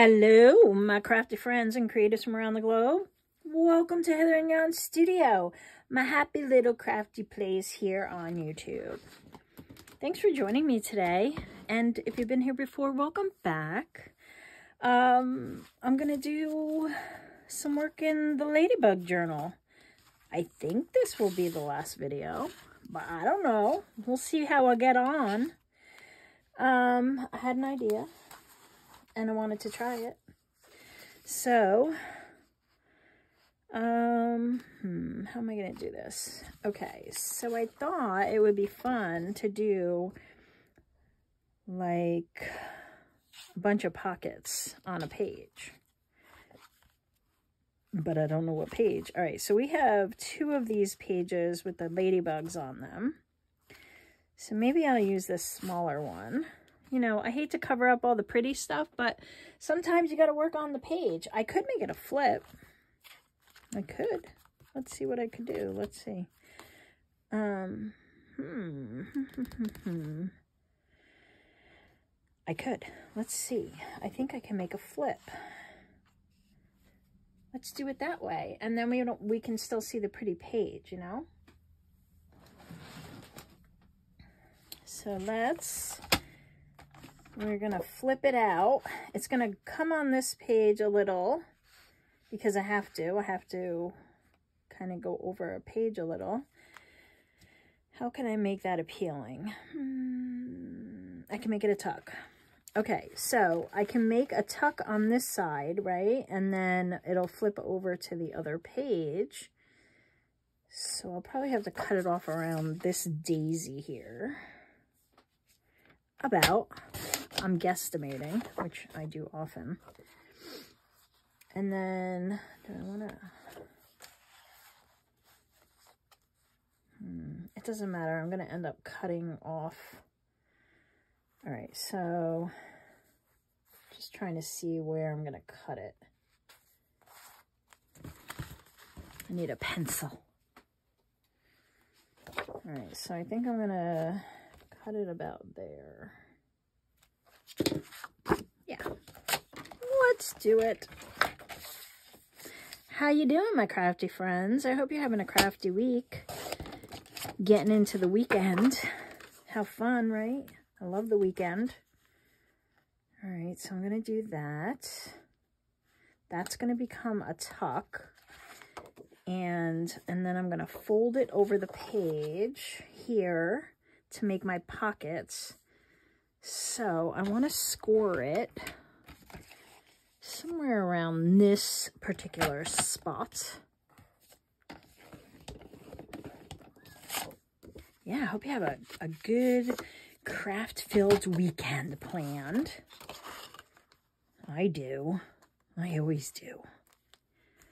Hello, my crafty friends and creators from around the globe. Welcome to Hither and Yon Studio, my happy little crafty place here on YouTube. Thanks for joining me today. And if you've been here before, welcome back. I'm going to do some work in the Ladybug Journal. I think this will be the last video, but I don't know. We'll see how I get on. I had an idea and I wanted to try it. So, how am I going to do this? Okay, so I thought it would be fun to do like a bunch of pockets on a page. But I don't know what page. All right, so we have 2 of these pages with the ladybugs on them. So maybe I'll use this smaller one. You know, I hate to cover up all the pretty stuff, but sometimes you got to work on the page. I could make it a flip. I could. Let's see what I could do. Let's see. I could. Let's see. I think I can make a flip. Let's do it that way. And then we can still see the pretty page, you know? So we're going to flip it out. It's going to come on this page a little because I have to kind of go over a page a little. How can I make that appealing? I can make it a tuck. Okay, so I can make a tuck on this side, right? And then it'll flip over to the other page. So I'll probably have to cut it off around this daisy here. I'm guesstimating, which I do often. And then, do I want to... it doesn't matter. I'm going to end up cutting off. All right, so just trying to see where I'm going to cut it. I need a pencil. All right, so I think I'm going to cut it about there. Yeah, let's do it. How you doing, my crafty friends? I hope you're having a crafty week. Getting into the weekend. How fun, right? I love the weekend. All right, so I'm going to do that. That's going to become a tuck. And then I'm going to fold it over the page here to make my pockets. So I want to score it somewhere around this particular spot. Yeah, I hope you have a good craft-filled weekend planned. I do. I always do.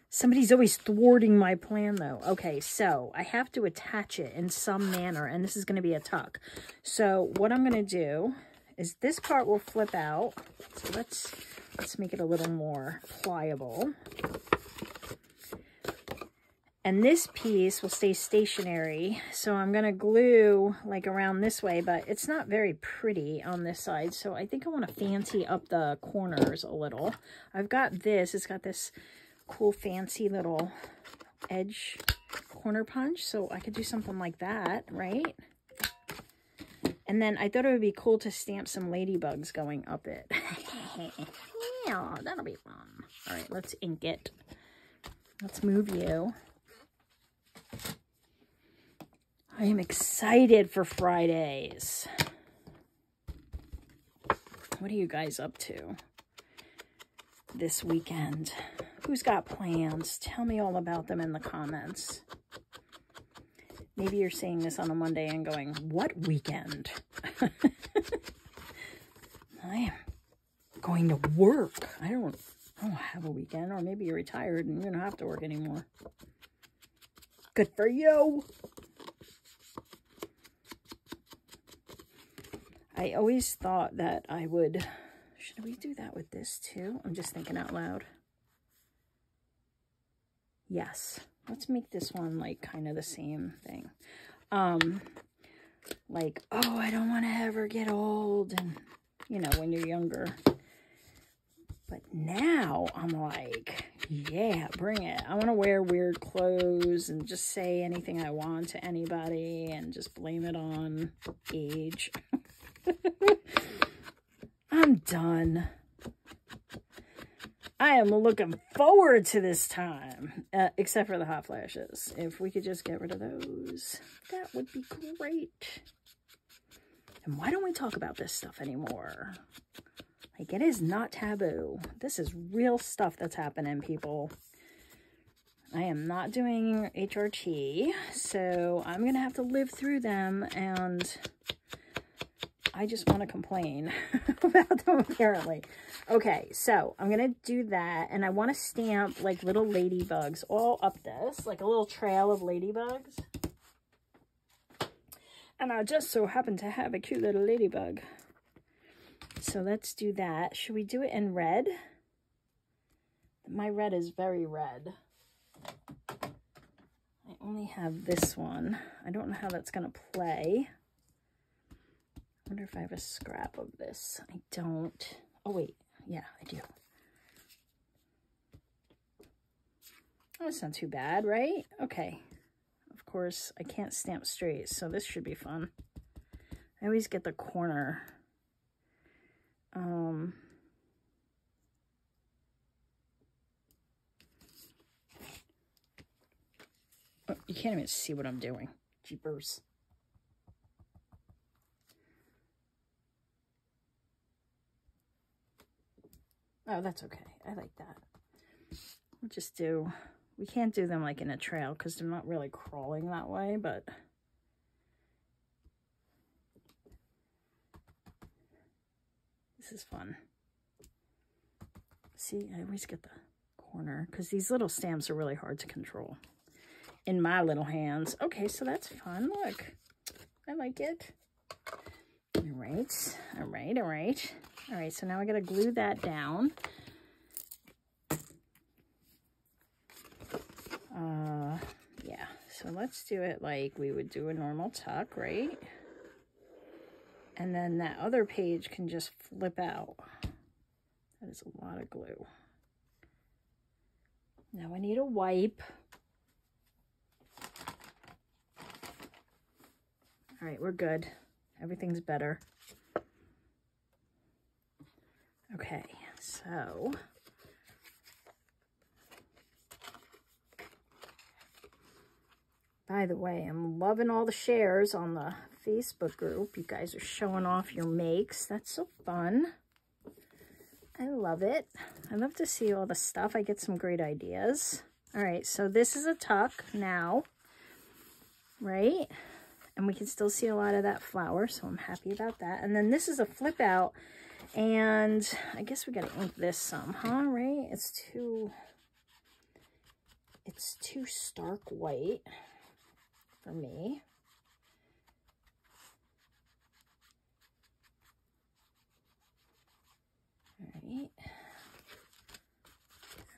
Somebody's always thwarting my plan, though. Okay, so I have to attach it in some manner, and this is going to be a tuck. So what I'm going to do is this part will flip out. So let's make it a little more pliable. And this piece will stay stationary. So I'm going to glue like around this way, but it's not very pretty on this side. So I think I want to fancy up the corners a little. I've got this. It's got this cool fancy little edge corner punch, so I could do something like that, right? And then I thought it would be cool to stamp some ladybugs going up it. Yeah, that'll be fun. All right, let's ink it. Let's move you. I am excited for Fridays. What are you guys up to this weekend? Who's got plans? Tell me all about them in the comments. Maybe you're seeing this on a Monday and going, what weekend? I am going to work. I don't have a weekend. Or maybe you're retired and you don't have to work anymore. Good for you. I always thought that I would... Should we do that with this too? I'm just thinking out loud. Yes. Let's make this one like kind of the same thing. Like, oh, I don't want to ever get old. And, you know, when you're younger. But now I'm like, yeah, bring it. I want to wear weird clothes and just say anything I want to anybody and just blame it on age. I'm done. I am looking forward to this time, except for the hot flashes. If we could just get rid of those, that would be great. And why don't we talk about this stuff anymore? Like, it is not taboo. This is real stuff that's happening, people. I am not doing HRT, so I'm going to have to live through them, and I just want to complain about them, apparently. Okay, so I'm going to do that, and I want to stamp, like, little ladybugs all up this, like a little trail of ladybugs. And I just so happen to have a cute little ladybug. So let's do that. Should we do it in red? My red is very red. I only have this one. I don't know how that's going to play. I wonder if I have a scrap of this. I don't. Oh, wait. Yeah, I do. Oh, it's not too bad, right? Okay. Of course, I can't stamp straight, so this should be fun. I always get the corner. Oh, you can't even see what I'm doing. Jeepers. Oh, that's okay. I like that. We'll just do, we can't do them like in a trail because they're not really crawling that way, but this is fun. See, I always get the corner because these little stamps are really hard to control in my little hands. Okay, so that's fun. Look, I like it. All right, all right, all right. All right, so now I got to glue that down. Yeah, so let's do it like we would do a normal tuck, right? And then that other page can just flip out. That is a lot of glue. Now I need a wipe. All right, we're good. Everything's better. Okay, so by the way, I'm loving all the shares on the Facebook group. You guys are showing off your makes. That's so fun. I love it. I love to see all the stuff. I get some great ideas. All right, so this is a tuck now, right? And we can still see a lot of that flower, so I'm happy about that. And then this is a flip out, and I guess we gotta ink this some, huh? Right? It's too stark white for me. All right.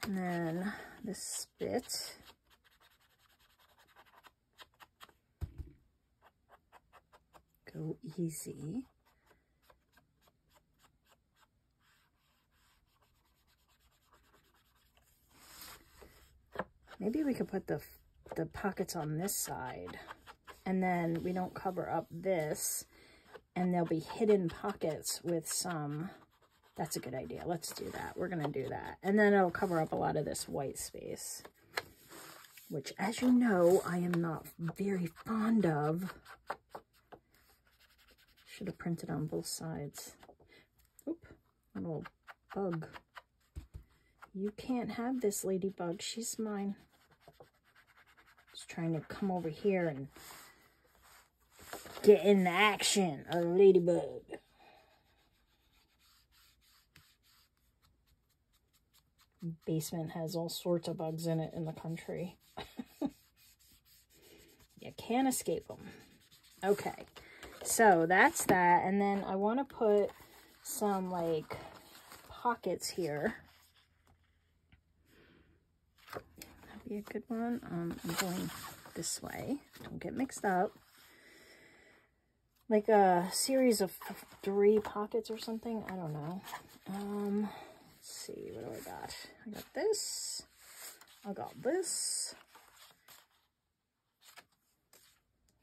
And then this spit. Go easy. Maybe we could put the pockets on this side, and then we don't cover up this, and there'll be hidden pockets with some. That's a good idea. Let's do that. We're gonna do that, and then it'll cover up a lot of this white space, which, as you know, I am not very fond of. Should have printed on both sides. Oop, a little bug. You can't have this ladybug. She's mine. Just trying to come over here and get in the action. A ladybug. Basement has all sorts of bugs in it in the country. You can't escape them. Okay. So that's that, and then I want to put some like pockets here. That'd be a good one. I'm going this way. Don't get mixed up. Like a series of 3 pockets or something. I don't know. Let's see, what do I got? I got this. I got this.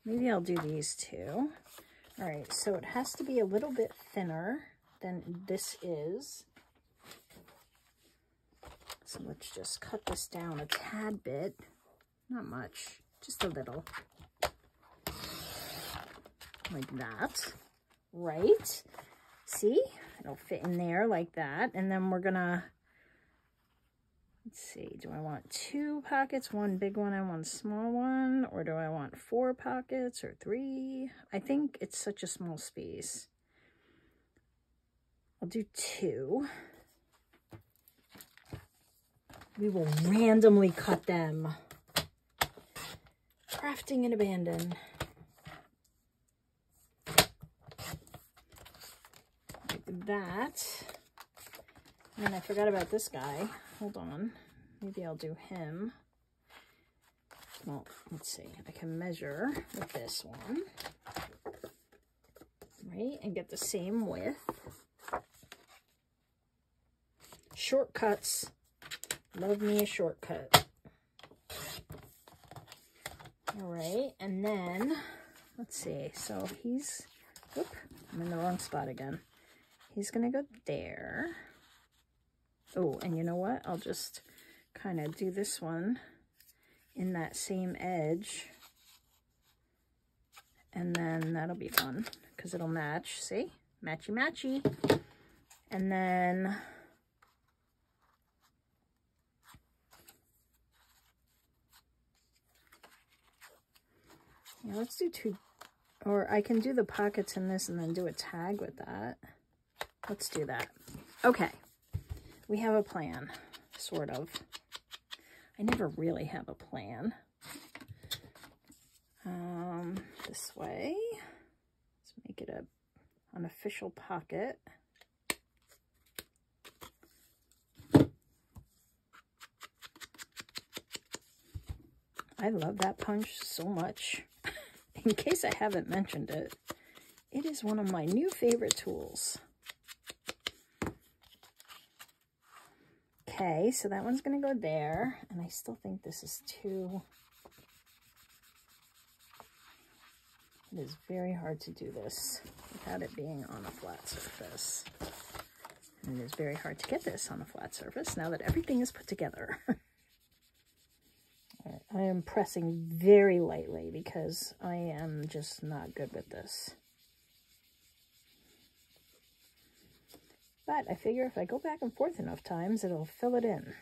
Maybe I'll do these two. All right, so it has to be a little bit thinner than this is. So let's just cut this down a tad bit. Not much, just a little. Like that, right? See, it'll fit in there like that. And then we're gonna, let's see, do I want 2 pockets, 1 big one and 1 small one? Or do I want 4 pockets or 3? I think it's such a small space. I'll do 2. We will randomly cut them. Crafting and abandon. Like that. And I forgot about this guy. Hold on. Maybe I'll do him. Well, let's see. I can measure with this one. Right? And get the same width. Shortcuts. Love me a shortcut. All right, and then, let's see. So he's, whoop, I'm in the wrong spot again. He's gonna go there. Oh, and you know what? I'll just kind of do this one in that same edge. And then that'll be fun because it'll match. See? Matchy matchy. And then yeah, let's do 2, or I can do the pockets in this and then do a tag with that. Let's do that. Okay, we have a plan, sort of. I never really have a plan. This way. Let's make it an official pocket. I love that punch so much. In case I haven't mentioned it, it is one of my new favorite tools. Okay, so that one's going to go there, and I still think this is too... It is very hard to do this without it being on a flat surface. And it is very hard to get this on a flat surface now that everything is put together. I am pressing very lightly because I am just not good with this. But I figure if I go back and forth enough times, it'll fill it in.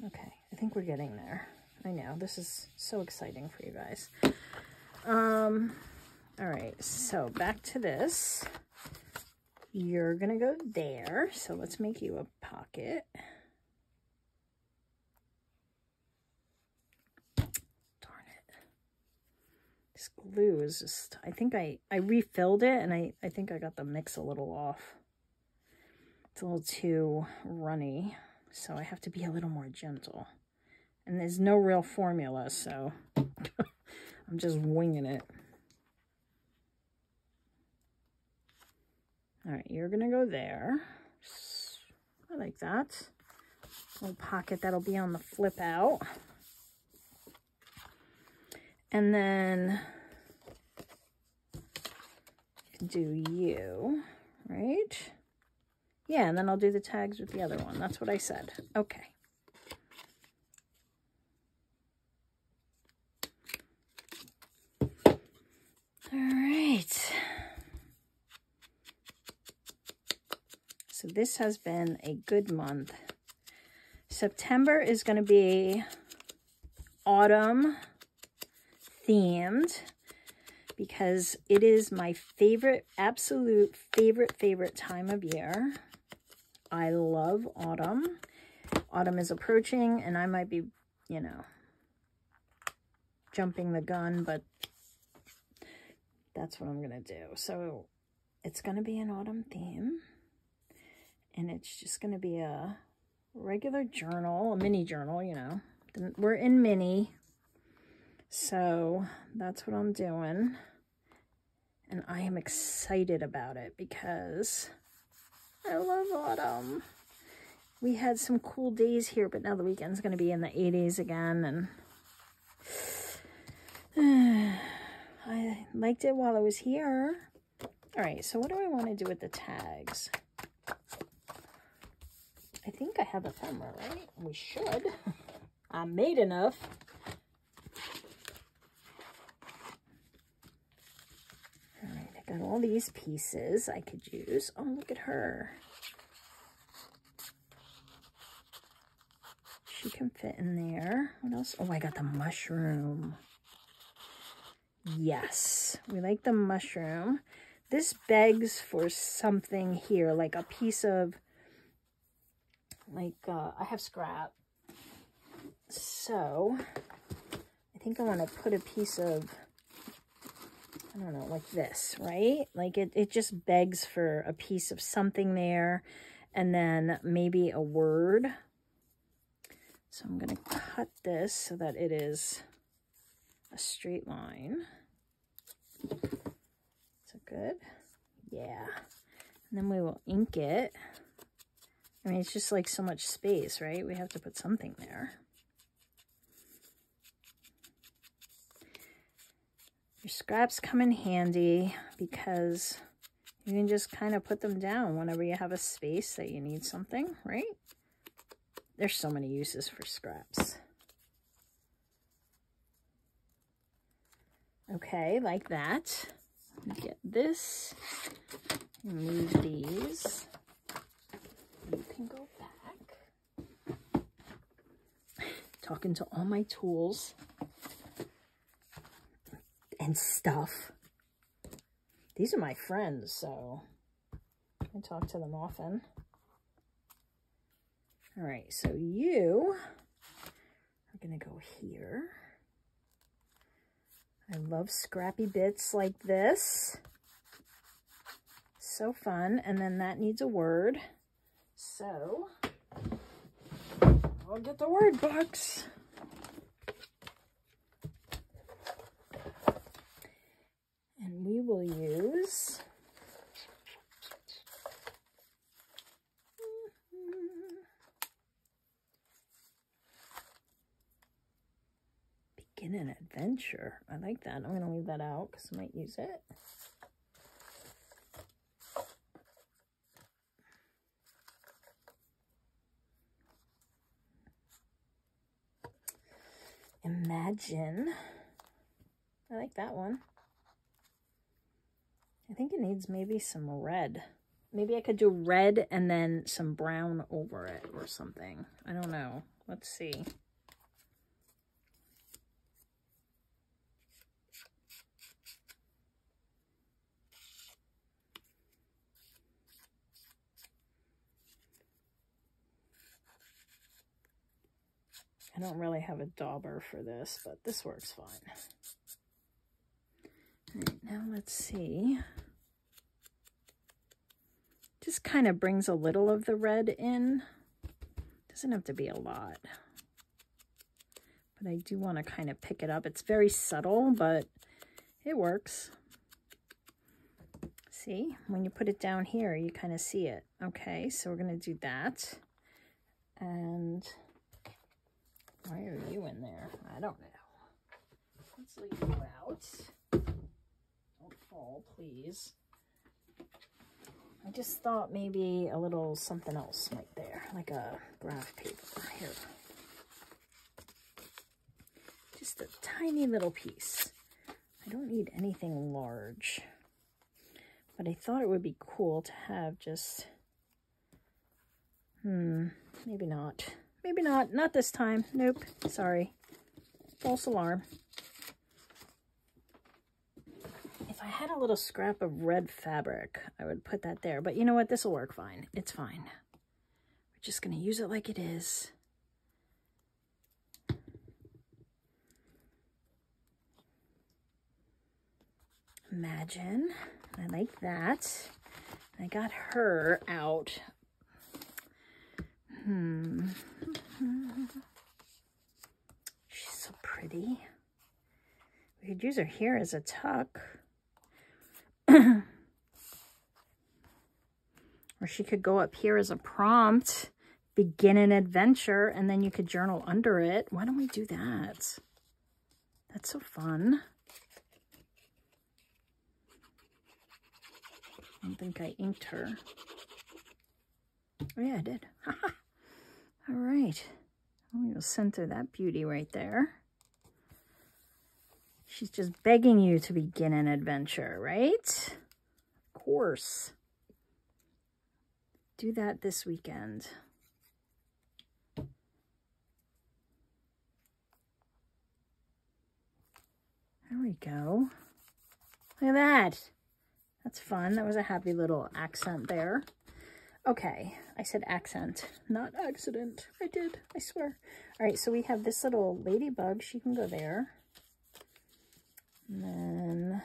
Okay, I think we're getting there. I know, this is so exciting for you guys. All right, so back to this. You're gonna go there, so let's make you a pocket. Darn it. This glue is just, I think I refilled it, and I think I got the mix a little off. It's a little too runny, so I have to be a little more gentle. And there's no real formula, so I'm just winging it. All right, you're gonna go there. I like that. Little pocket that'll be on the flip out. And then you can do you, right? Yeah, and then I'll do the tags with the other one. That's what I said. Okay. All right. So this has been a good month. September is going to be autumn themed because it is my favorite, absolute favorite time of year. I love autumn. Autumn is approaching and I might be, you know, jumping the gun, but that's what I'm going to do. So it's going to be an autumn theme. And it's just going to be a regular journal, a mini journal, you know. We're in mini. So that's what I'm doing. And I am excited about it because I love autumn. We had some cool days here, but now the weekend's going to be in the 80s again. And I liked it while I was here. All right, so what do I want to do with the tags? I think I have a thumber, right? We should. I made enough. All right, I got all these pieces I could use. Oh, look at her. She can fit in there. What else? Oh, I got the mushroom. Yes, we like the mushroom. This begs for something here, like a piece of, like, I have scrap. So, I think I want to put a piece of, I don't know, like this, right? Like, it just begs for a piece of something there, and then maybe a word. So, I'm going to cut this so that it is a straight line. Is it good? Yeah. And then we will ink it. I mean, it's just like so much space, right? We have to put something there. Your scraps come in handy because you can just kind of put them down whenever you have a space that you need something, right? There's so many uses for scraps. Okay, like that. Get this. Move these. You can go back. Talking to all my tools and stuff. These are my friends, so I talk to them often. All right, so you are going to go here. I love scrappy bits like this. So fun. And then that needs a word. So I'll get the word box. And we will use Begin an Adventure. I like that. I'm going to leave that out because I might use it. Imagine. I like that one. I think it needs maybe some red. Maybe I could do red and then some brown over it or something. I don't know. Let's see. I don't really have a dauber for this, but this works fine. All right, now let's see. Just kind of brings a little of the red in. Doesn't have to be a lot. But I do want to kind of pick it up. It's very subtle, but it works. See, when you put it down here, you kind of see it. Okay, so we're going to do that. And why are you in there? I don't know. Let's leave you out. Don't fall, please. I just thought maybe a little something else right there, like a graph paper. Here. Just a tiny little piece. I don't need anything large. But I thought it would be cool to have just, maybe not. Maybe not. Not this time. Nope. Sorry. False alarm. If I had a little scrap of red fabric, I would put that there. But you know what? This will work fine. It's fine. We're just going to use it like it is. Imagine. I like that. I got her out. She's so pretty. We could use her here as a tuck. Or she could go up here as a prompt, begin an adventure, and then you could journal under it. Why don't we do that? That's so fun. I don't think I inked her. Oh yeah, I did. All right. We'll center that beauty right there. She's just begging you to begin an adventure, right? Of course. Do that this weekend. There we go. Look at that. That's fun. That was a happy little accent there. Okay, I said accent, not accident. I did, I swear. All right, so we have this little ladybug. She can go there. And then,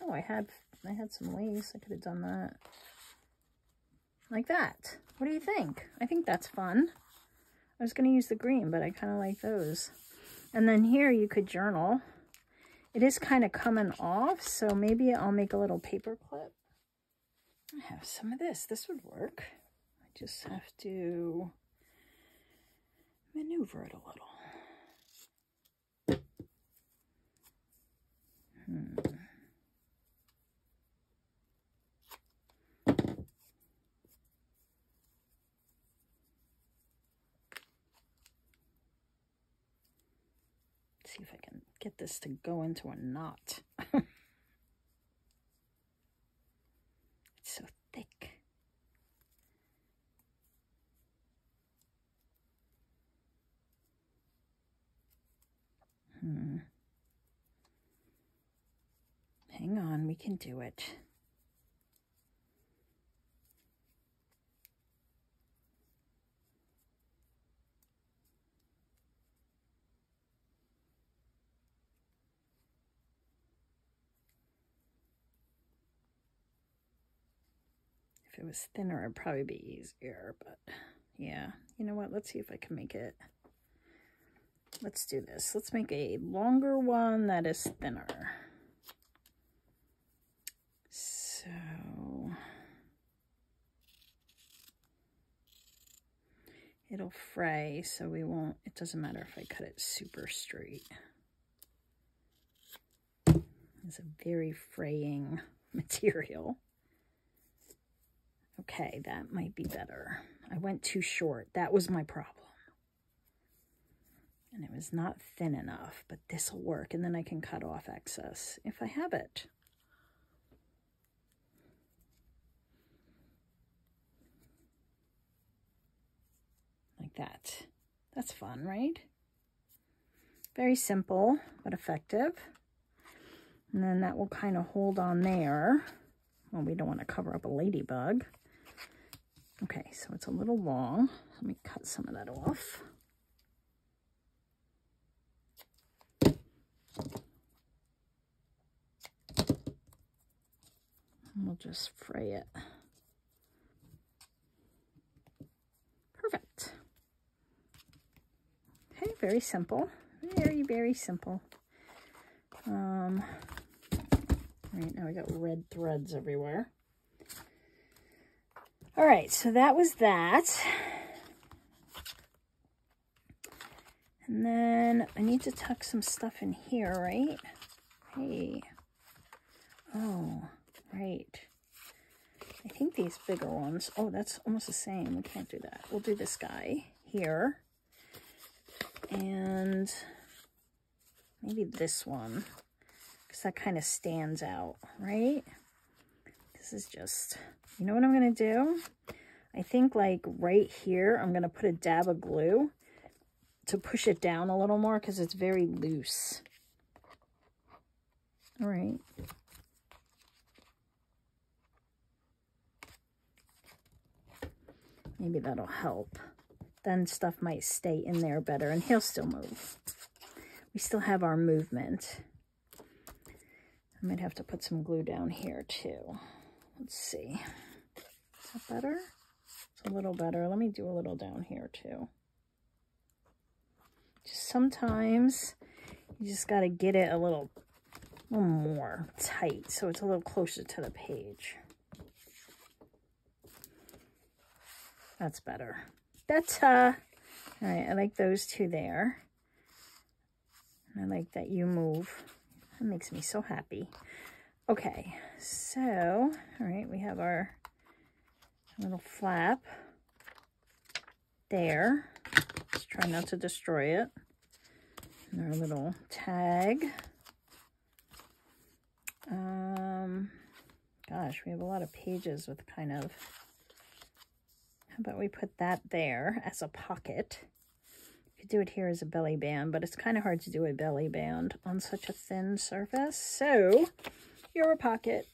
oh, I had some lace. I could have done that. Like that. What do you think? I think that's fun. I was going to use the green, but I kind of like those. And then here you could journal. It is kind of coming off, so maybe I'll make a little paper clip. I have some of this. This would work. I just have to maneuver it a little. See if I can get this to go into a knot. It's so thick. Hang on, we can do it. If it was thinner, it'd probably be easier, but yeah. You know what? Let's see if I can make it. Let's do this. Let's make a longer one that is thinner. So it'll fray, so we won't, it doesn't matter if I cut it super straight. It's a very fraying material. Okay, that might be better. I went too short. That was my problem. And it was not thin enough, but this will work. And then I can cut off excess if I have it. Like that. That's fun, right? Very simple, but effective. And then that will kind of hold on there. Well, we don't want to cover up a ladybug. Okay, so it's a little long. Let me cut some of that off. And we'll just fray it. Perfect. Okay, very simple. Very, very simple. Right, now we got red threads everywhere. All right, so that was that. And then I need to tuck some stuff in here, right? Hey. Oh, right. I think these bigger ones, oh, that's almost the same. We can't do that. We'll do this guy here. And maybe this one, because that kind of stands out, right? This is just, you know what I'm going to do? I think like right here, I'm going to put a dab of glue to push it down a little more because it's very loose. All right. Maybe that'll help. Then stuff might stay in there better and he'll still move. We still have our movement. I might have to put some glue down here too. Let's see. Is that better? It's a little better. Let me do a little down here too. Just sometimes you just got to get it a little a little more tight so it's a little closer to the page. That's better. Better. All right, I like those two there. I like that you move. That makes me so happy. Okay, so, all right, we have our little flap there. Just try not to destroy it. And our little tag. Gosh, we have a lot of pages with kind of, how about we put that there as a pocket. You could do it here as a belly band, but it's kind of hard to do a belly band on such a thin surface. So, you're a pocket.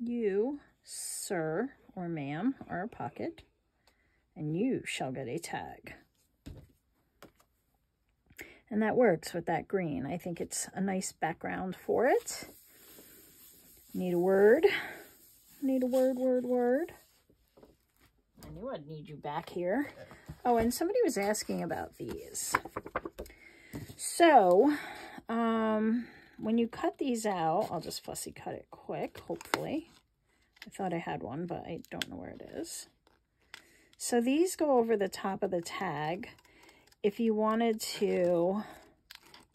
You, sir or ma'am, are a pocket. And you shall get a tag. And that works with that green. I think it's a nice background for it. Need a word. Need a word, word, word. I knew I'd need you back here. Oh, and somebody was asking about these. So, when you cut these out, I'll just fussy cut it quick, hopefully. I thought I had one, but I don't know where it is. So these go over the top of the tag. If you wanted to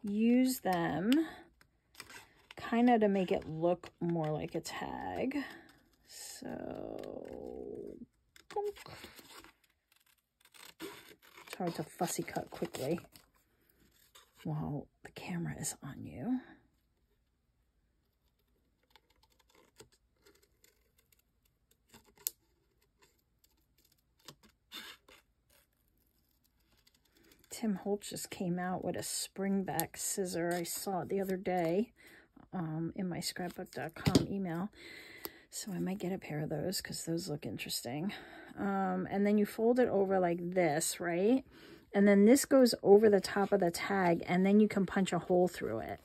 use them kind of to make it look more like a tag. So, it's hard to fussy cut quickly while the camera is on you. Tim Holt just came out with a springback scissor. I saw it the other day in my scrapbook.com email. So I might get a pair of those because those look interesting. And then you fold it over like this, right? And then this goes over the top of the tag, and then you can punch a hole through it.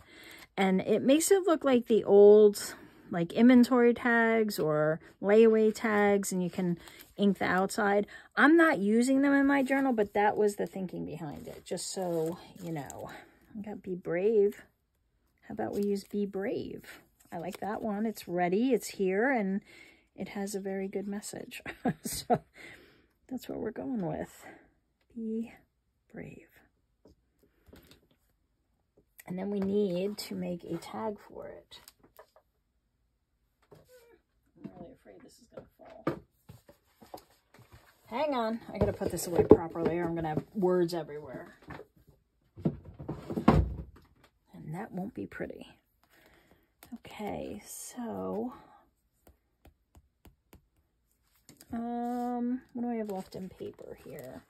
And it makes it look like the old, like, inventory tags or layaway tags, and you can ink the outside. I'm not using them in my journal, but that was the thinking behind it, just so you know. I got Be Brave. How about we use Be Brave? I like that one. It's ready, it's here, and it has a very good message. So that's what we're going with. Be Brave. And then we need to make a tag for it. I'm really afraid this is going to fall. Hang on. I got to put this away properly or I'm going to have words everywhere. And that won't be pretty. Okay, so what do I have left in paper here?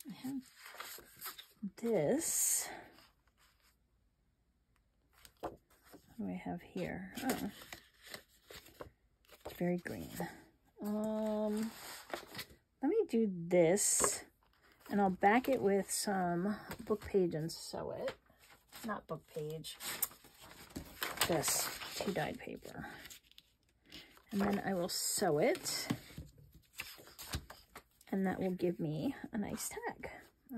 I have this. What do I have here? Oh, it's very green. Let me do this, and I'll back it with some book page and sew it. Not book page. This tea-dyed paper. And then I will sew it, and that will give me a nice tag. I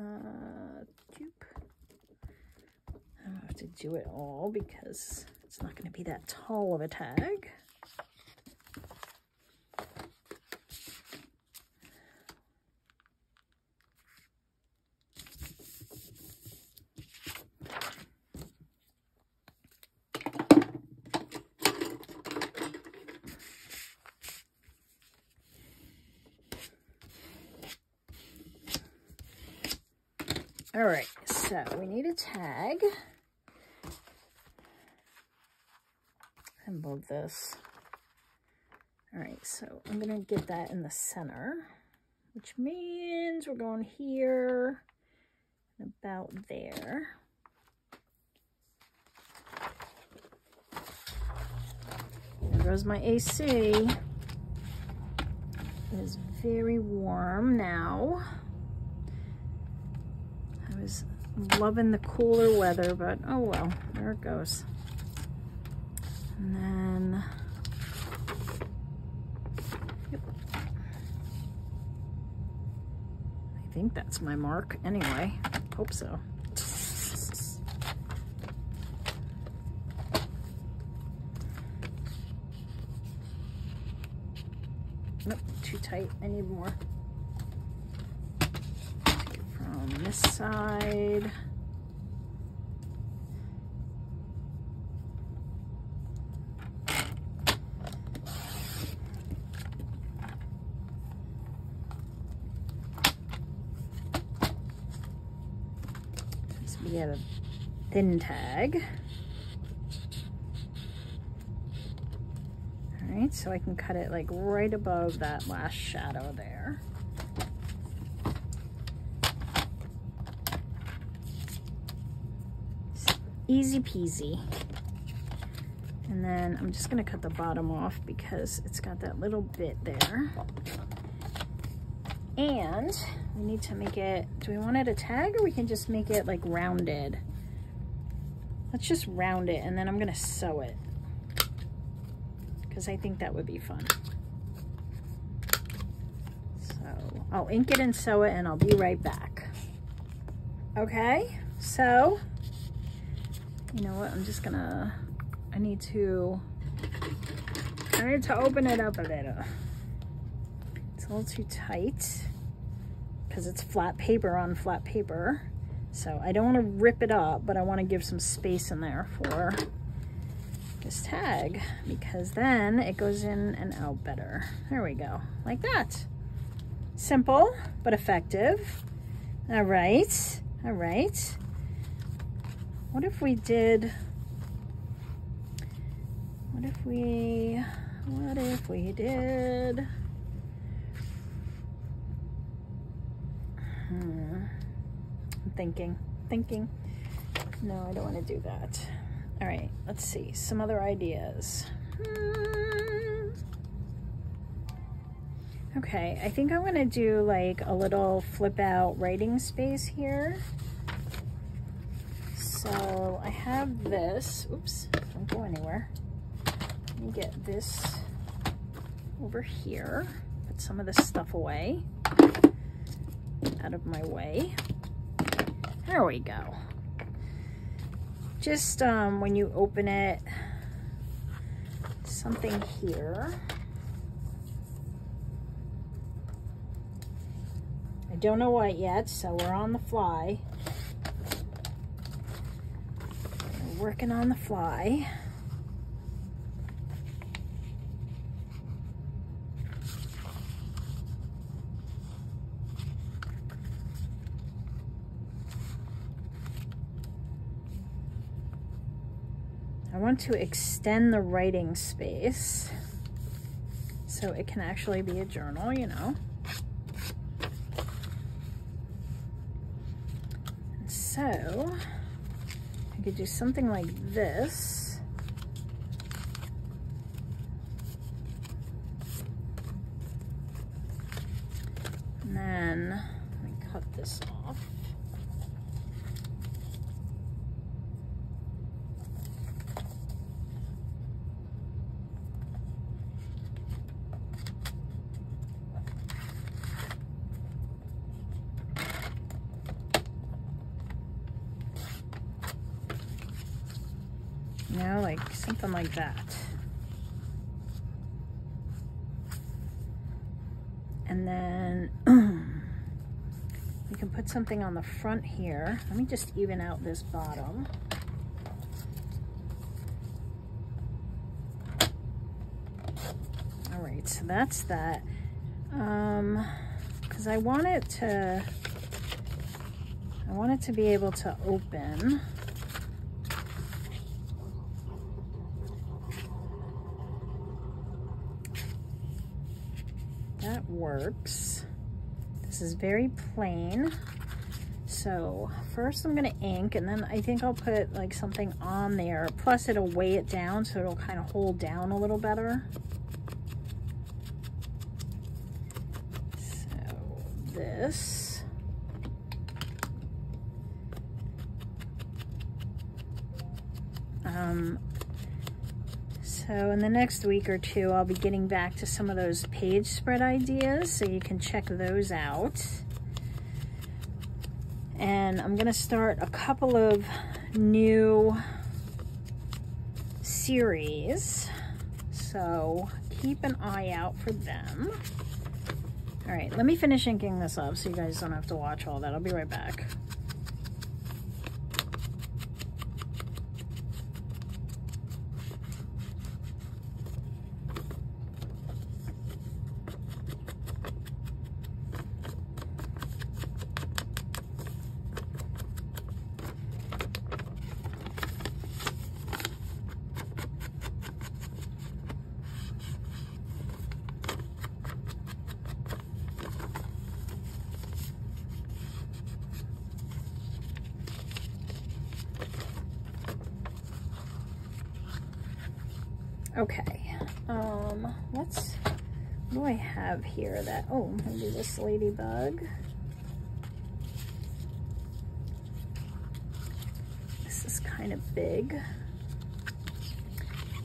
don't have to do it all because it's not going to be that tall of a tag. All right, so we need a tag. I love this. All right, so I'm gonna get that in the center, which means we're going here, about there. There goes my AC. It is very warm now. I was loving the cooler weather, but oh well, there it goes. And then, yep. I think that's my mark anyway. Hope so. Nope, too tight. I need more. Take it from this side. We get a thin tag. All right, so I can cut it like right above that last shadow there. It's easy peasy. And then I'm just gonna cut the bottom off because it's got that little bit there. And we need to make it, do we want it a tag or we can just make it like rounded? Let's just round it and then I'm gonna sew it because I think that would be fun. So I'll ink it and sew it and I'll be right back. Okay, so you know what, I'm just gonna, I need to open it up a little. It's a little too tight because it's flat paper on flat paper. So I don't want to rip it up, but I want to give some space in there for this tag because then it goes in and out better. There we go, like that. Simple, but effective. All right, all right. What if we did, what if we did, I'm thinking. No, I don't want to do that. All right, let's see, some other ideas. Okay, I think I'm going to do like a little flip out writing space here. So I have this, oops, don't go anywhere. Let me get this over here, put some of this stuff away, out of my way. There we go. Just when you open it, something here. I don't know what yet, so we're on the fly. We're working on the fly. I want to extend the writing space so it can actually be a journal, you know. And so I could do something like this. And then let me cut this off. You know, like something like that. And then we can put something on the front here. Let me just even out this bottom. All right, so that's that. Because I want it to be able to open. That works. This is very plain. So first I'm gonna ink and then I think I'll put like something on there. Plus it'll weigh it down so it'll kind of hold down a little better. So this. So in the next week or two, I'll be getting back to some of those page spread ideas, so you can check those out. And I'm gonna start a couple of new series, so keep an eye out for them. All right, let me finish inking this up so you guys don't have to watch all that. I'll be right back. Okay, what do I have here that, oh, maybe this ladybug. This is kind of big.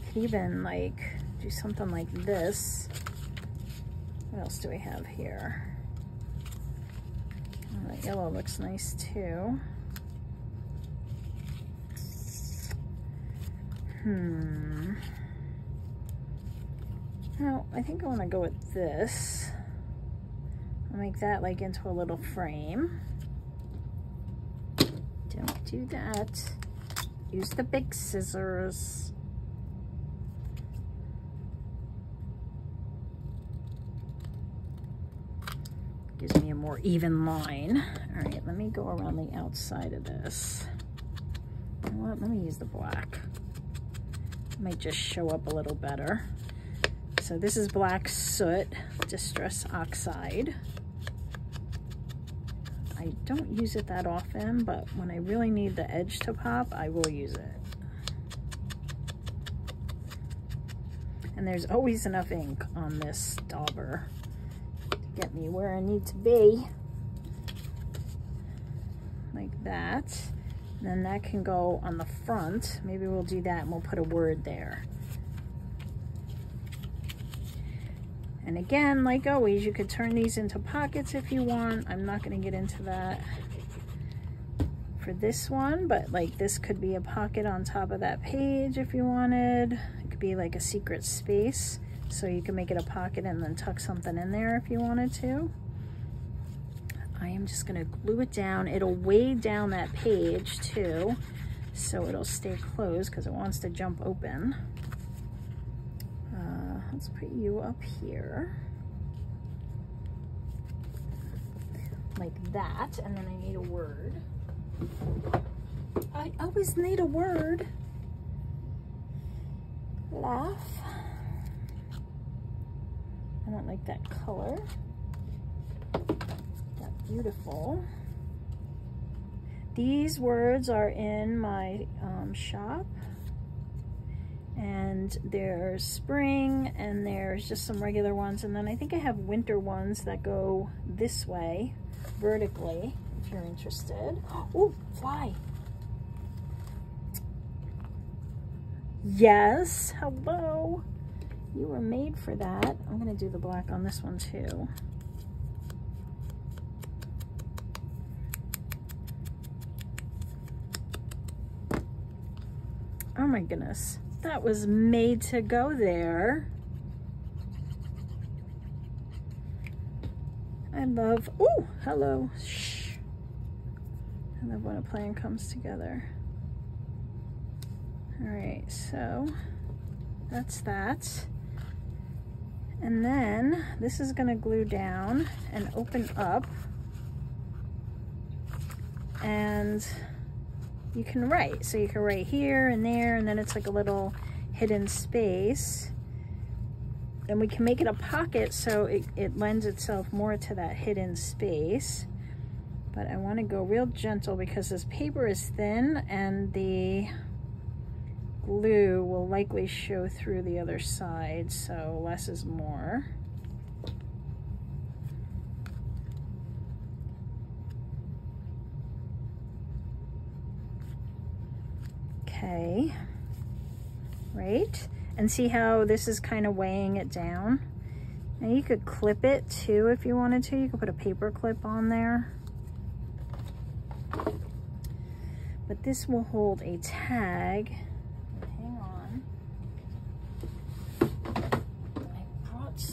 Could even like do something like this. What else do we have here? Oh, that yellow looks nice too. Now, I think I want to go with this. I'll make that like into a little frame. Don't do that. Use the big scissors. Gives me a more even line. All right, let me go around the outside of this. You know what? Let me use the black. It might just show up a little better. So this is Black Soot Distress Oxide. I don't use it that often, but when I really need the edge to pop, I will use it. And there's always enough ink on this dauber to get me where I need to be. Like that. And then that can go on the front. Maybe we'll do that and we'll put a word there. And again, like always, you could turn these into pockets if you want. I'm not going to get into that for this one, but like this could be a pocket on top of that page if you wanted. It could be like a secret space, so you can make it a pocket and then tuck something in there if you wanted to. I am just going to glue it down. It'll weigh down that page too, so it'll stay closed because it wants to jump open. Let's put you up here like that, and then I need a word. I always need a word. Laugh. I don't like that color. That's beautiful. These words are in my shop. And there's spring, and there's just some regular ones, and then I think I have winter ones that go this way vertically if you're interested. Oh, fly. Yes, hello. You were made for that. I'm gonna do the black on this one too. Oh my goodness. That was made to go there. I love, oh, hello. Shh. I love when a plan comes together. All right, so that's that. And then this is gonna glue down and open up. And you can write. So you can write here and there, and then it's like a little hidden space. And we can make it a pocket so it lends itself more to that hidden space. But I want to go real gentle because this paper is thin and the glue will likely show through the other side, so less is more. Okay, right? And see how this is kind of weighing it down? Now you could clip it too if you wanted to. You could put a paper clip on there. But this will hold a tag. Hang on. I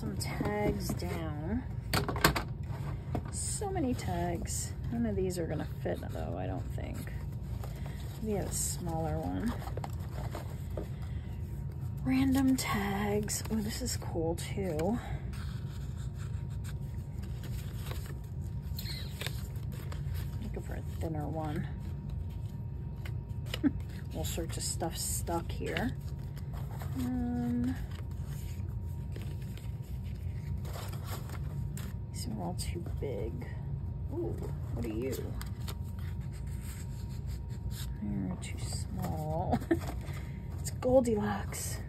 some tags down. So many tags. None of these are gonna fit though, I don't think. Maybe a smaller one. Random tags. Oh, this is cool too. Looking for a thinner one. All sorts of stuff stuck here. These are all too big. Ooh, what are you? They're too small. It's Goldilocks.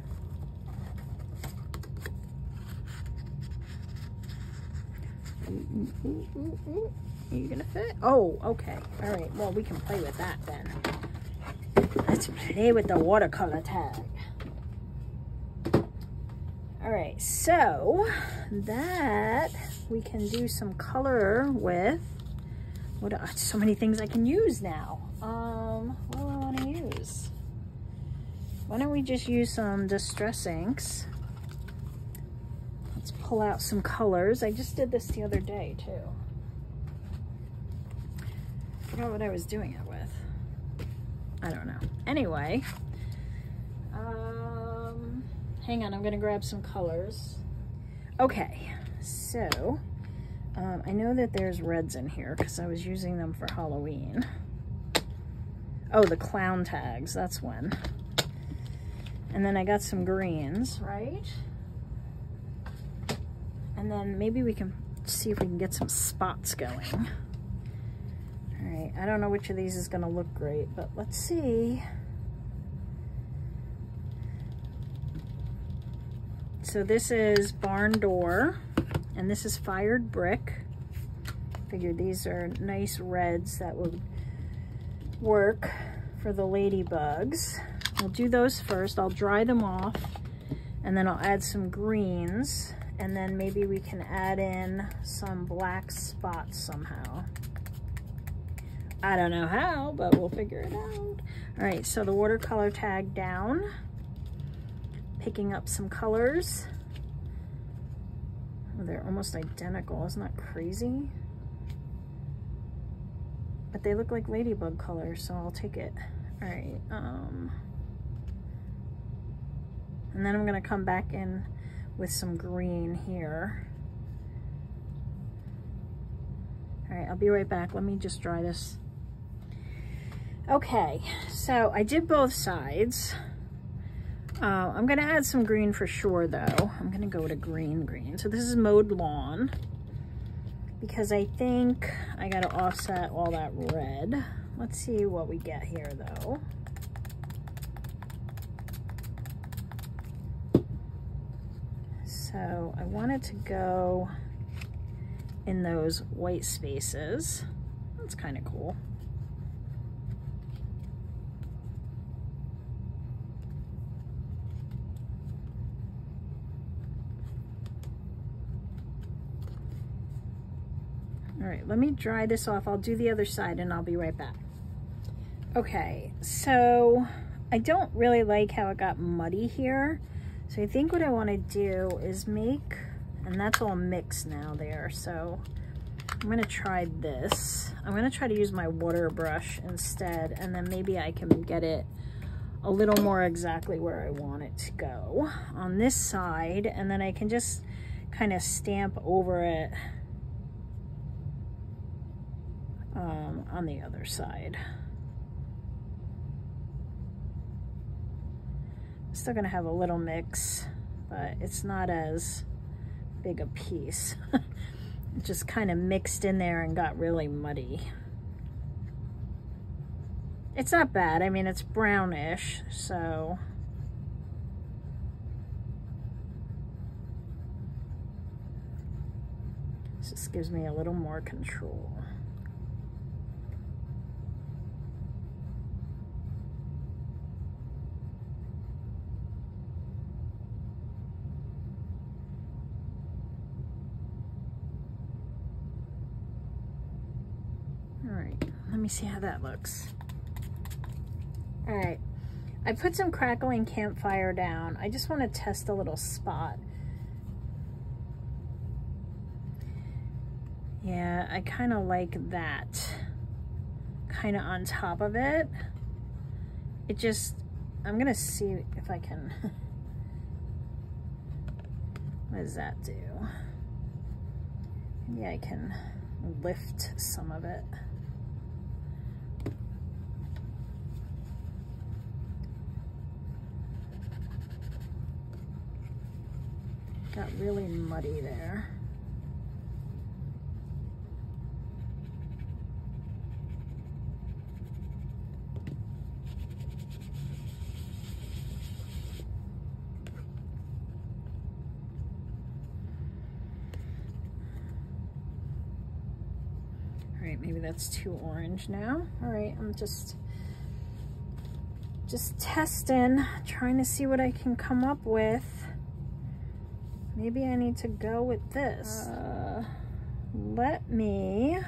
Ooh. Are you gonna fit? Oh, okay. All right. Well, we can play with that then. Let's play with the watercolor tag. All right, so that we can do some color with. So many things I can use now. What do I want to use? Why don't we just use some distress inks? Let's pull out some colors. I just did this the other day too. I forgot what I was doing it with. I don't know. Anyway, hang on, I'm gonna grab some colors. Okay, so I know that there's reds in here because I was using them for Halloween. Oh, the clown tags, that's when. And then I got some greens, right? And then maybe we can see if we can get some spots going. All right, I don't know which of these is gonna look great, but let's see. So this is barn door, and this is fired brick. Figured these are nice reds that would work for the ladybugs. We'll do those first. I'll dry them off, and then I'll add some greens, and then maybe we can add in some black spots somehow. I don't know how, but we'll figure it out. All right, so the watercolor tag down, picking up some colors. Oh, they're almost identical, isn't that crazy? But they look like ladybug colors, so I'll take it. All right, and then I'm gonna come back in with some green here. All right, I'll be right back. Let me just dry this. Okay, so I did both sides. I'm gonna add some green for sure though. I'm gonna go to green. So this is mowed lawn because I think I gotta offset all that red. Let's see what we get here though. So I wanted to go in those white spaces. That's kind of cool. All right, let me dry this off. I'll do the other side and I'll be right back. Okay, so I don't really like how it got muddy here. So I think what I want to do is make, and that's all mixed now there. So I'm going to try this. I'm going to try to use my water brush instead, and then maybe I can get it a little more exactly where I want it to go on this side, and then I can just kind of stamp over it on the other side. Still gonna have a little mix, but it's not as big a piece. It just kind of mixed in there and got really muddy. It's not bad. I mean, it's brownish, so this just gives me a little more control. Let me see how that looks. All right, I put some crackling campfire down. I just want to test a little spot. Yeah, I kind of like that kind of on top of it. It just, I'm gonna see if I can, what does that do? Maybe I can lift some of it. Got really muddy there. All right, maybe that's too orange now. All right, I'm just testing, trying to see what I can come up with. Maybe I need to go with this. What can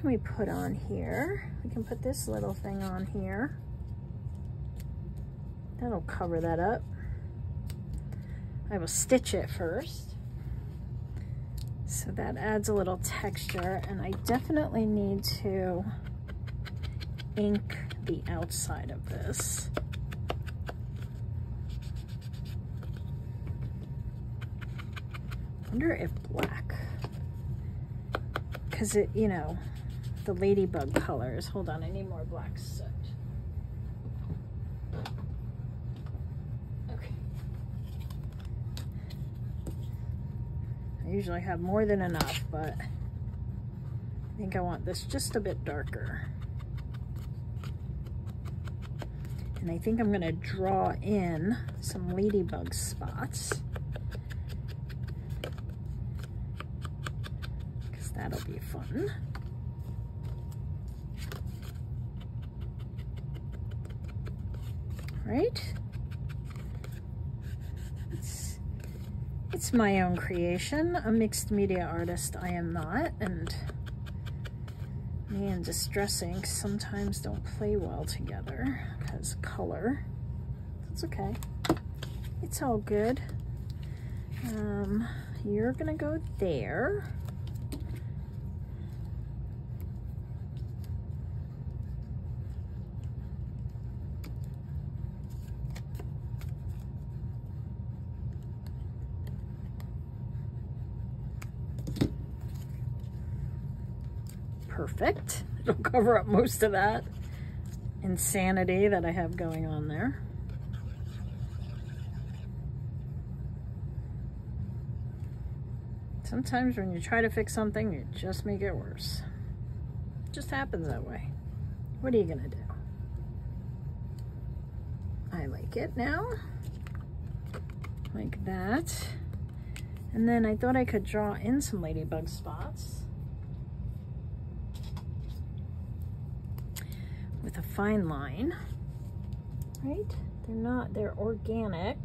we put on here? We can put this little thing on here. That'll cover that up. I will stitch it first. So that adds a little texture, and I definitely need to ink the outside of this. I wonder if black, because it, you know, the ladybug colors. Hold on, I need more black soot. Okay. I usually have more than enough, but I think I want this just a bit darker. And I think I'm gonna draw in some ladybug spots. That'll be fun. Right? It's my own creation. A mixed media artist I am not, and me and distress ink sometimes don't play well together because color. That's okay. It's all good. You're gonna go there. Perfect. It'll cover up most of that insanity that I have going on there. Sometimes when you try to fix something, you just make it worse. It just happens that way. What are you gonna do? I like it now. Like that. And then I thought I could draw in some ladybug spots with a fine line, right? They're organic.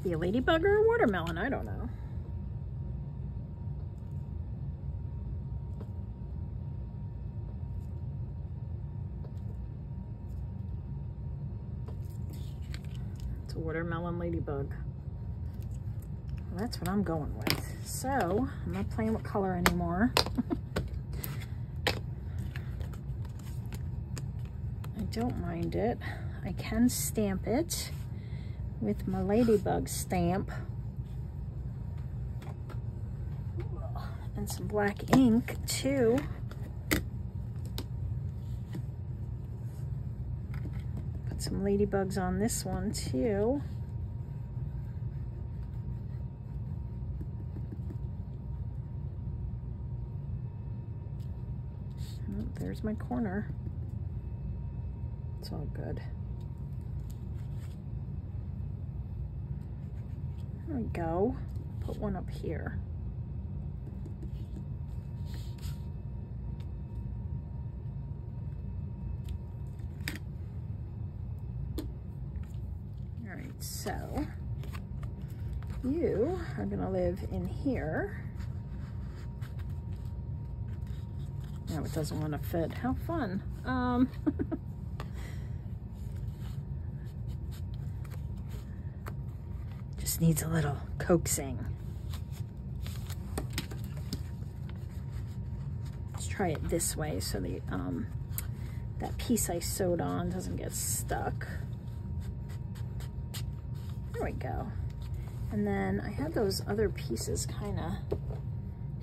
Be a ladybug or a watermelon, I don't know. It's a watermelon ladybug. Well, that's what I'm going with. So, I'm not playing with color anymore. I don't mind it. I can stamp it with my ladybug stamp and some black ink too. Put some ladybugs on this one too. Oh, there's my corner. It's all good. There we go. Put one up here. All right, so you are gonna live in here. No, it doesn't want to fit. How fun. Just needs a little coaxing. Let's try it this way so the that piece I sewed on doesn't get stuck. There we go. And then I have those other pieces kind of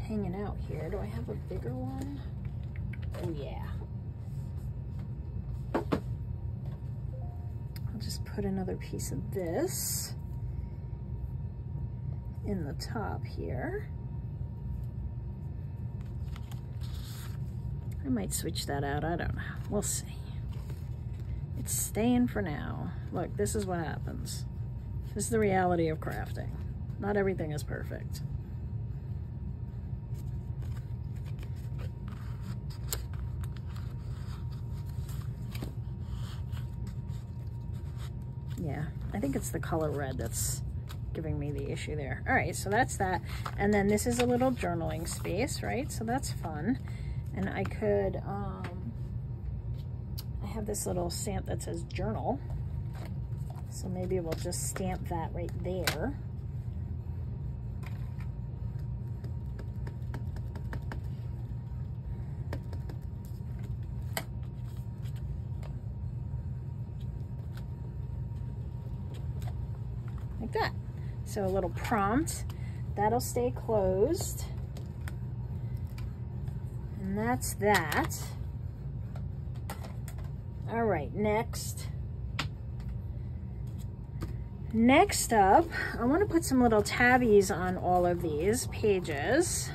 hanging out here. Do I have a bigger one? Oh yeah. I'll just put another piece of this in the top here. I might switch that out, I don't know. We'll see. It's staying for now. Look, this is what happens. This is the reality of crafting. Not everything is perfect. Yeah, I think it's the color red that's giving me the issue there. All right, so that's that. And then this is a little journaling space, right? So that's fun. And I could, I have this little stamp that says journal. So maybe we'll just stamp that right there. Like that. So a little prompt, that'll stay closed. And that's that. All right, next up, I want to put some little tabbies on all of these pages.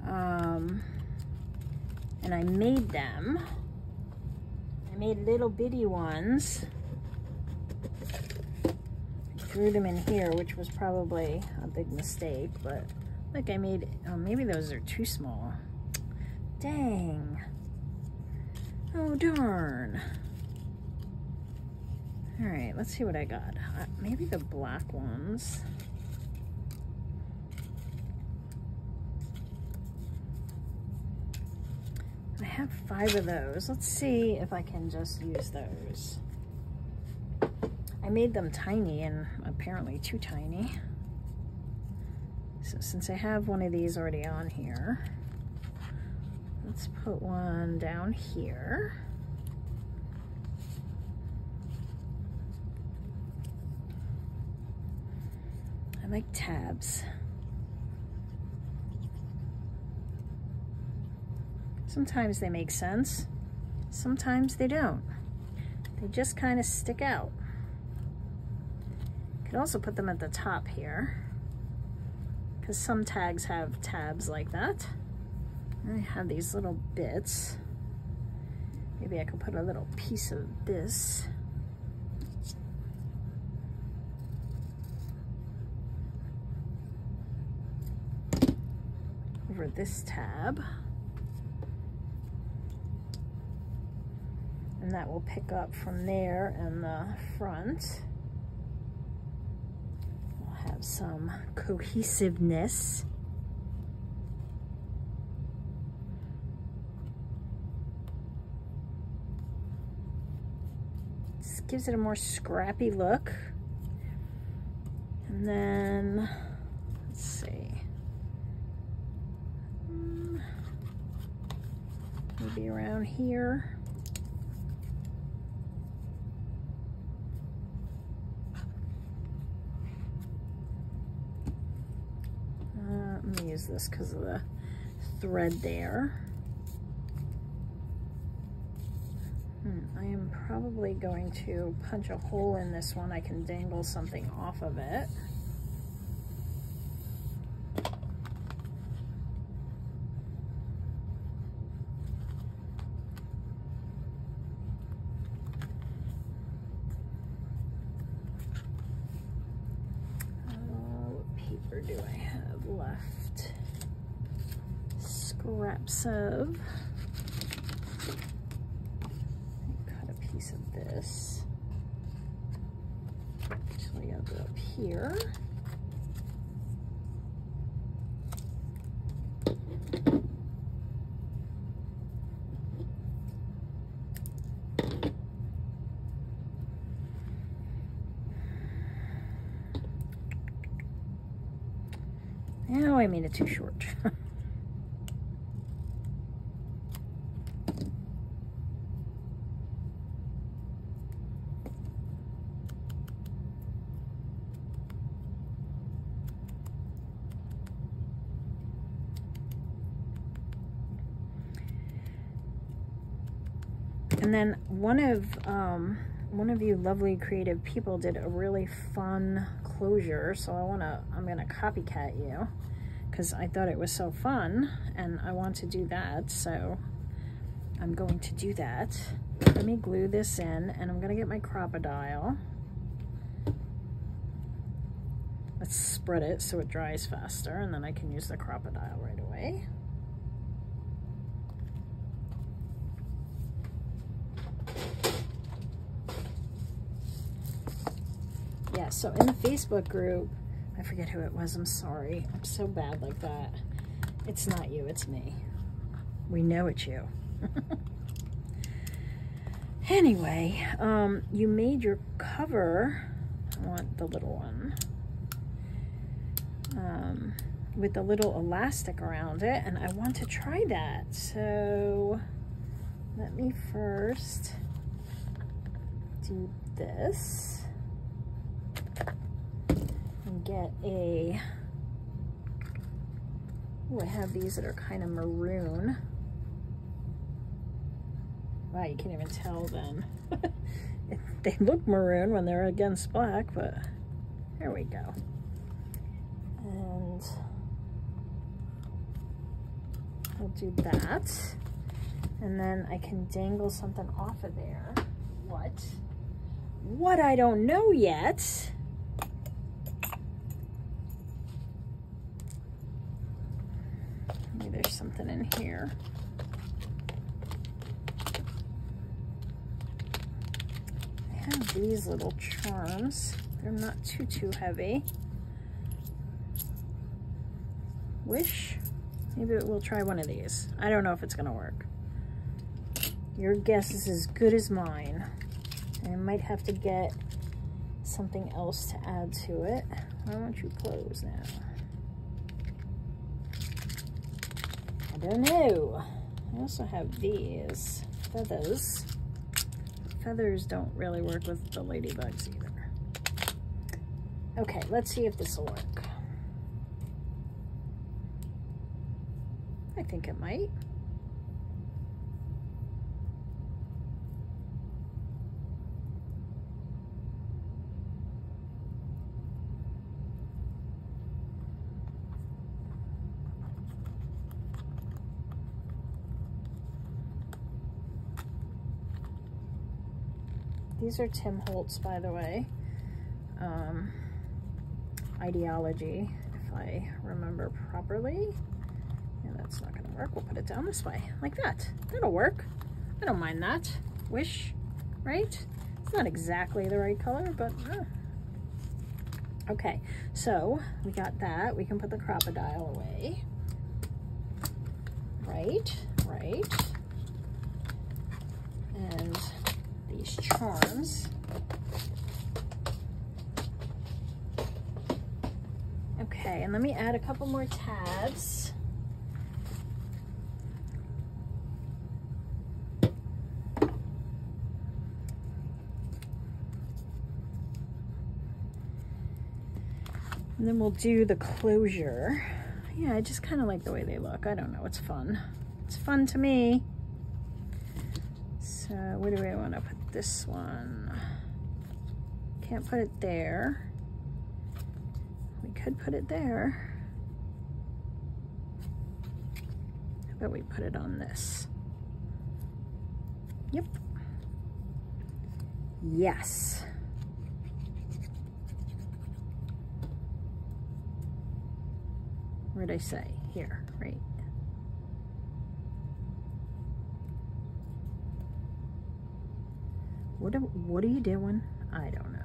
And I made them. I made little bitty ones. I threw them in here, which was probably a big mistake, but look, I made, oh, maybe those are too small. Dang. Oh, darn. All right, let's see what I got. Maybe the black ones. I have 5 of those. Let's see if I can just use those. I made them tiny and apparently too tiny. So since I have one of these already on here, let's put one down here. I like tabs. Sometimes they make sense, sometimes they don't. They just kind of stick out. You could also put them at the top here, because some tags have tabs like that. I have these little bits. Maybe I could put a little piece of this. Over this tab. And that will pick up from there in the front. We'll have some cohesiveness. This gives it a more scrappy look. And then, let's see. Maybe around here. Let me use this because of the thread there. I am probably going to punch a hole in this one. I can dangle something off of it. What paper do I have left? Scraps of. Cut a piece of this. So we got to go up here. Oh, I made it too short. And then one of you lovely creative people did a really fun closure, so I'm gonna copycat you because I thought it was so fun and I want to do that, so I'm going to do that. Let me glue this in, and I'm gonna get my crocodile. Let's spread it so it dries faster, and then I can use the crocodile right away. Yeah, so in the Facebook group, I forget who it was, I'm sorry. I'm so bad like that. It's not you, it's me. We know it's you. Anyway, you made your cover, I want the little one, with the little elastic around it, and I want to try that. So let me first do this. And get a, ooh, I have these that are kind of maroon. Wow, you can't even tell then. They look maroon when they're against black, but there we go. And we'll do that. And then I can dangle something off of there. What I don't know yet. Maybe there's something in here. I have these little charms. They're not too heavy. Wish. Maybe we'll try one of these. I don't know if it's gonna work. Your guess is as good as mine. I might have to get something else to add to it. Why don't you close now? I don't know. I also have these feathers. Feathers don't really work with the ladybugs either. Okay, let's see if this will work. I think it might. These are Tim Holtz, by the way. Ideology, if I remember properly. Yeah, that's not gonna work. We'll put it down this way, like that. That'll work. I don't mind that. Wish, right? It's not exactly the right color, but okay. So we got that. We can put the crocodile away. Right. And these charms. Okay, and let me add a couple more tabs. And then we'll do the closure. Yeah, I just kind of like the way they look. I don't know, it's fun. It's fun to me. So where do I want to put this one? Can't put it there. We could put it there. How about we put it on this? Yep. Yes. Where'd I say? Here, right? What are you doing? I don't know.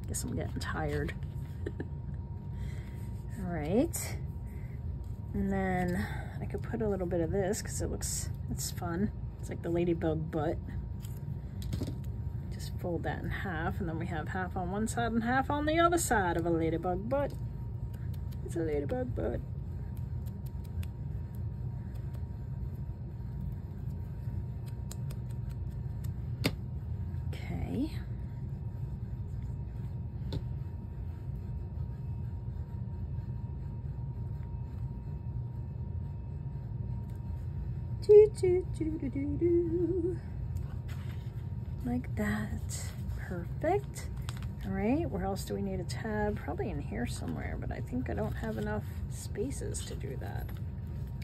Guess I'm getting tired. All right. And then I could put a little bit of this because it's fun. It's like the ladybug butt. Just fold that in half, and then we have half on one side and half on the other side of a ladybug butt. It's a ladybug butt. Okay. Like that. Perfect. All right, where else do we need a tab? Probably in here somewhere, but I think I don't have enough spaces to do that.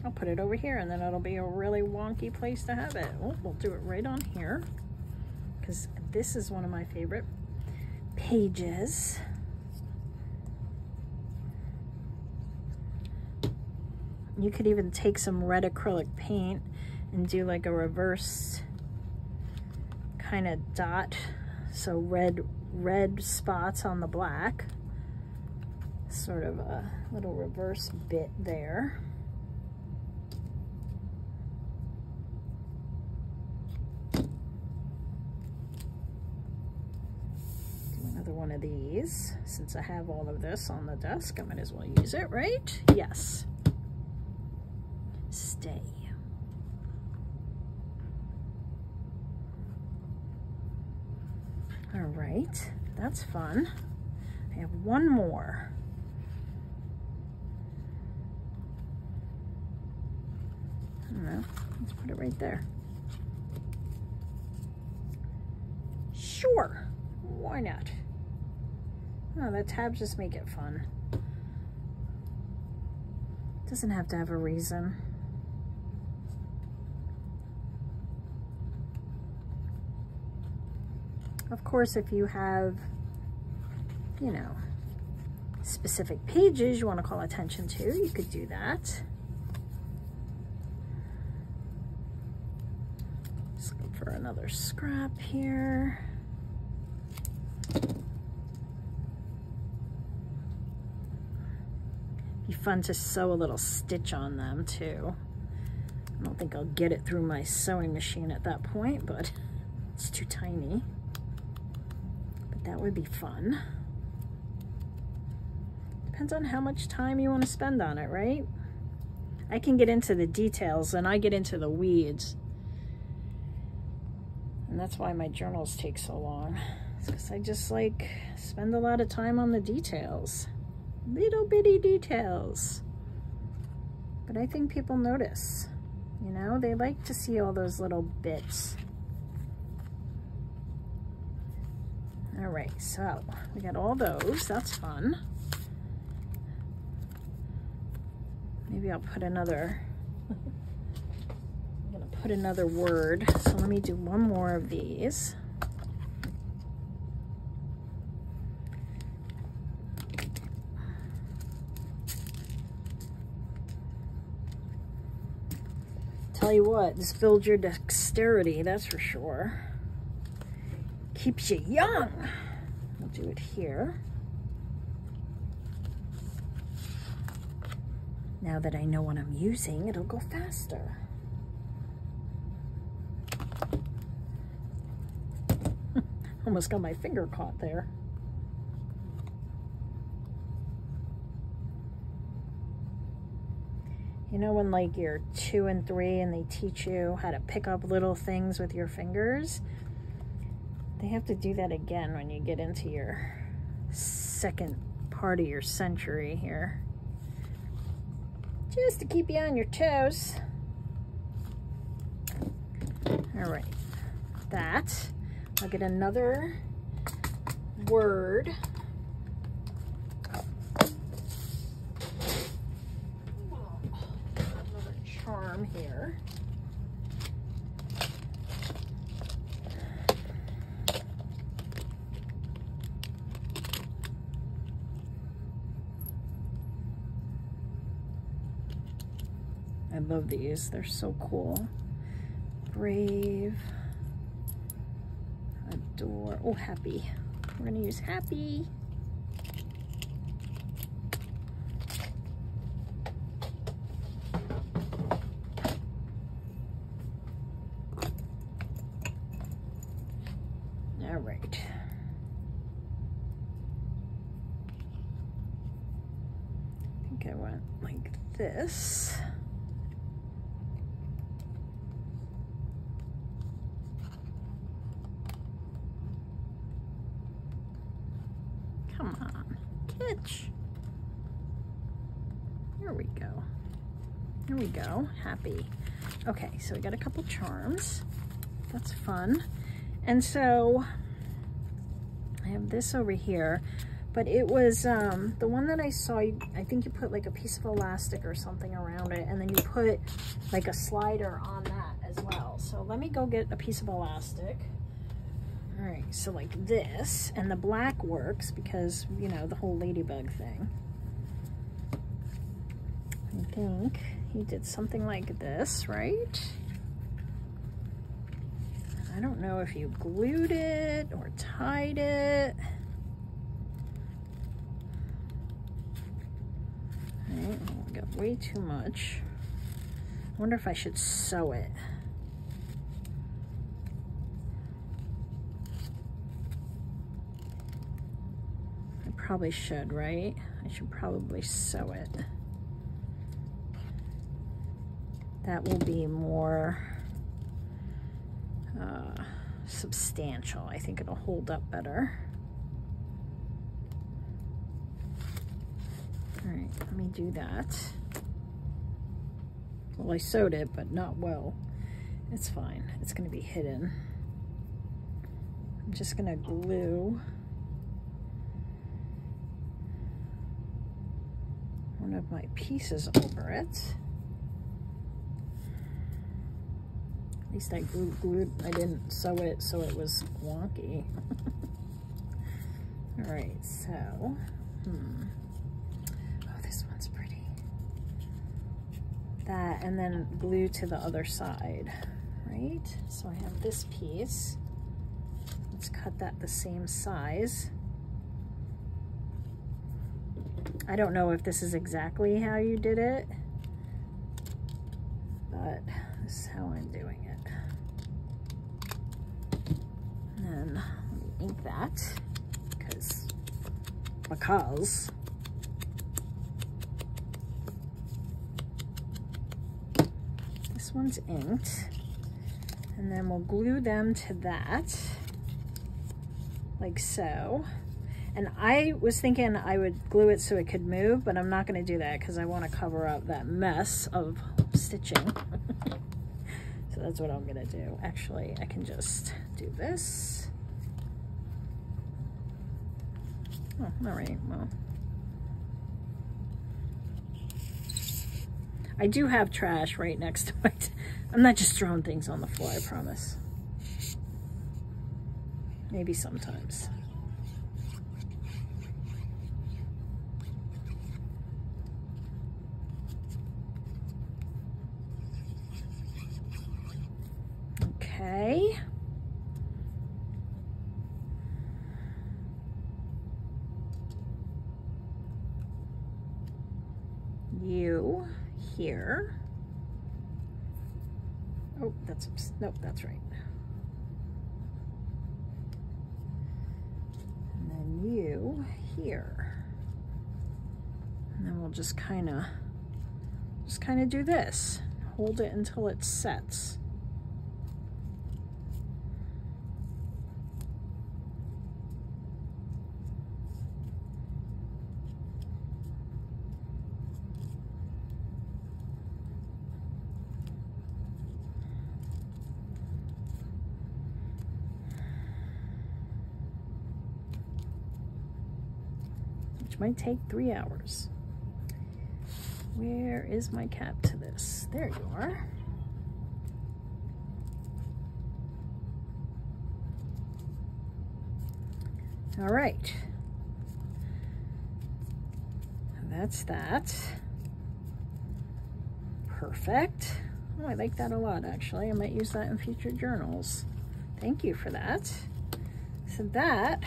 I'll put it over here, and then it'll be a really wonky place to have it. Oh, we'll do it right on here, because this is one of my favorite pages. You could even take some red acrylic paint and do like a reverse kind of dot. So red spots on the black. Sort of a little reverse bit there. Do another one of these. Since I have all of this on the desk, I might as well use it, right? Yes. Stay. All right, that's fun. I have one more. I don't know, let's put it right there. Sure, why not? Oh, the tabs just make it fun. Doesn't have to have a reason. Of course, if you have, you know, specific pages you want to call attention to, you could do that. Let's go for another scrap here. Be fun to sew a little stitch on them too. I don't think I'll get it through my sewing machine at that point, but it's too tiny. That would be fun. Depends on how much time you want to spend on it, right? I can get into the details and I get into the weeds. And that's why my journals take so long. It's because I just like spend a lot of time on the details. Little bitty details. But I think people notice, you know, they like to see all those little bits. All right, so we got all those. That's fun. Maybe I'll put another, I'm gonna put another word. So let me do one more of these. Tell you what, this builds your dexterity, that's for sure. Keeps you young. I'll do it here. Now that I know what I'm using, it'll go faster. Almost got my finger caught there. You know when like you're 2 and 3 and they teach you how to pick up little things with your fingers? They have to do that again when you get into your second part of your century here. Just to keep you on your toes. All right, that. I'll get another word. Another charm here. I love these, they're so cool. Brave, adore, oh, happy. We're gonna use Happy. All right. I think I went like this. Come on, catch. Here we go. Here we go, Happy. Okay, so we got a couple charms. That's fun. And so I have this over here, but it was the one that I saw, I think you put like a piece of elastic or something around it, and then you put like a slider on that as well. So let me go get a piece of elastic. All right, so like this, and the black works because, you know, the whole ladybug thing. I think he did something like this, right? I don't know if you glued it or tied it. All right, we got way too much. I wonder if I should sew it. I probably should, right? I should probably sew it. That will be more substantial. I think it'll hold up better. All right, let me do that. Well, I sewed it, but not well. It's fine. It's going to be hidden. I'm just going to glue one of my pieces over it. At least I glued, I didn't sew it so it was wonky. All right, so, oh, this one's pretty. That, and then glue to the other side, right? So I have this piece. Let's cut that the same size. I don't know if this is exactly how you did it, but this is how I'm doing it. And then let me ink that, because this one's inked. And then we'll glue them to that, like so. And I was thinking I would glue it so it could move, but I'm not going to do that because I want to cover up that mess of stitching. So that's what I'm going to do. Actually, I can just do this. Oh, all right, well. I do have trash right next to it. I'm not just throwing things on the floor, I promise. Maybe sometimes. Okay. You here. Oh, that's, nope, that's right. And then you here. And then we'll just kind of do this. Hold it until it sets. Which might take 3 hours. Where is my cap to this? There you are. All right. That's that. Perfect. Oh, I like that a lot, actually. I might use that in future journals. Thank you for that. So that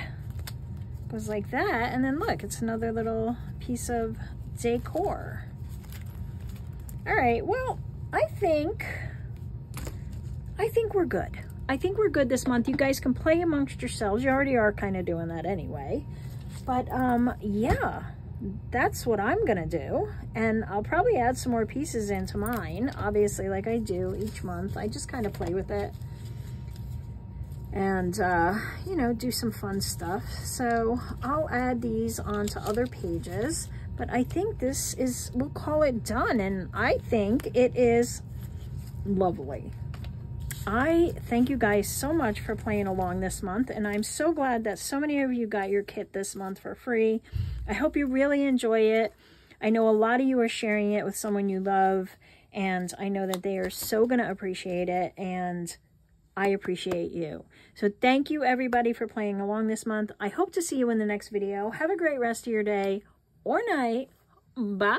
Goes like that, and then look, it's another little piece of decor. All right, well, I think we're good. I think we're good this month. You guys can play amongst yourselves. You already are kind of doing that anyway. But yeah, that's what I'm gonna do. And I'll probably add some more pieces into mine, obviously, like I do each month. I just kind of play with it and, you know, do some fun stuff. So I'll add these onto other pages, but I think this is, we'll call it done. And I think it is lovely. I thank you guys so much for playing along this month, and I'm so glad that so many of you got your kit this month for free. I hope you really enjoy it. I know a lot of you are sharing it with someone you love, and I know that they are so going to appreciate it, and I appreciate you. So thank you everybody for playing along this month. I hope to see you in the next video. Have a great rest of your day or night. Bye.